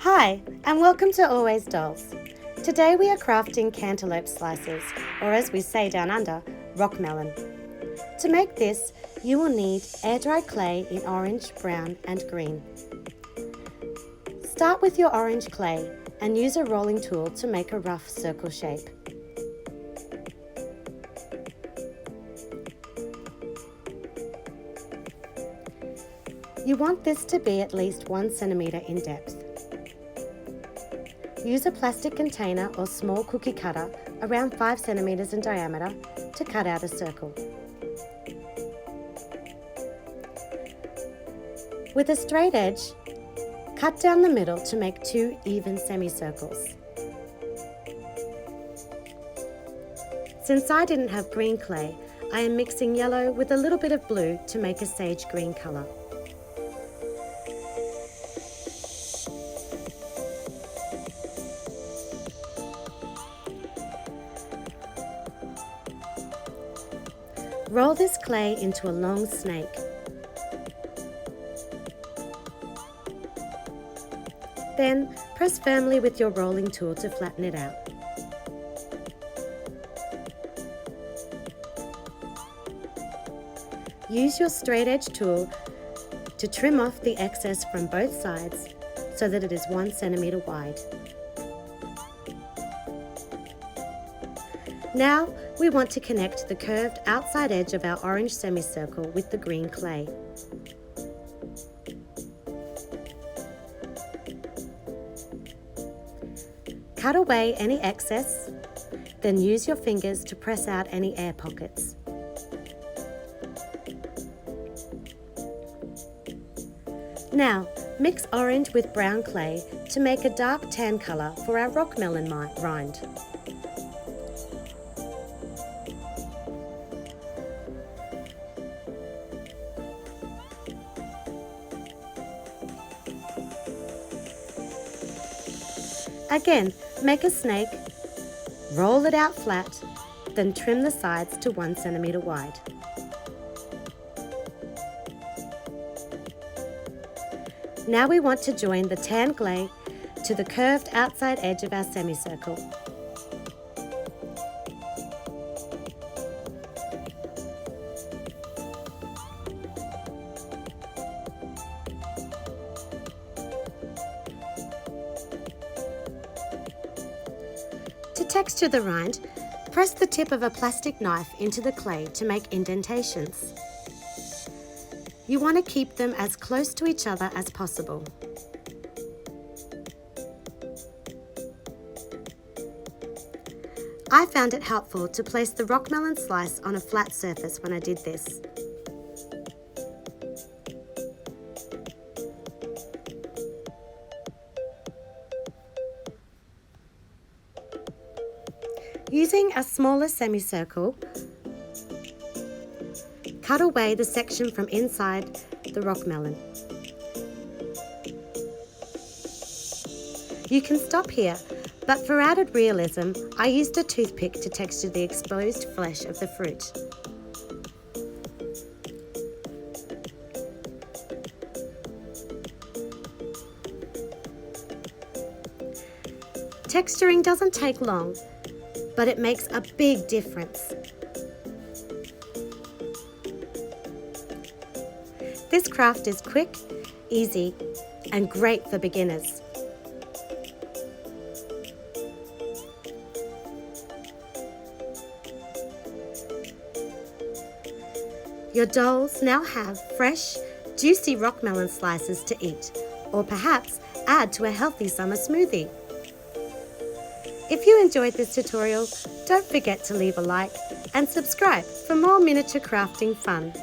Hi, and welcome to Always Dolls. Today we are crafting cantaloupe slices, or as we say down under, rockmelon. To make this, you will need air-dried clay in orange, brown and green. Start with your orange clay and use a rolling tool to make a rough circle shape. You want this to be at least 1 centimetre in depth. Use a plastic container or small cookie cutter around 5 centimetres in diameter to cut out a circle. With a straight edge, cut down the middle to make 2 even semicircles. Since I didn't have green clay, I am mixing yellow with a little bit of blue to make a sage green colour. Roll this clay into a long snake. Then press firmly with your rolling tool to flatten it out. Use your straight edge tool to trim off the excess from both sides so that it is 1 centimetre wide. Now we want to connect the curved outside edge of our orange semicircle with the green clay. Cut away any excess, then use your fingers to press out any air pockets. Now, mix orange with brown clay to make a dark tan colour for our rockmelon rind. Again, make a snake, roll it out flat, then trim the sides to 1 centimetre wide. Now we want to join the tan clay to the curved outside edge of our semicircle. To texture the rind, press the tip of a plastic knife into the clay to make indentations. You want to keep them as close to each other as possible. I found it helpful to place the rockmelon slice on a flat surface when I did this. Using a smaller semicircle, cut away the section from inside the rockmelon. You can stop here, but for added realism, I used a toothpick to texture the exposed flesh of the fruit. Texturing doesn't take long, but it makes a big difference. This craft is quick, easy, and great for beginners. Your dolls now have fresh, juicy rockmelon slices to eat, or perhaps add to a healthy summer smoothie. If you enjoyed this tutorial, don't forget to leave a like and subscribe for more miniature crafting fun.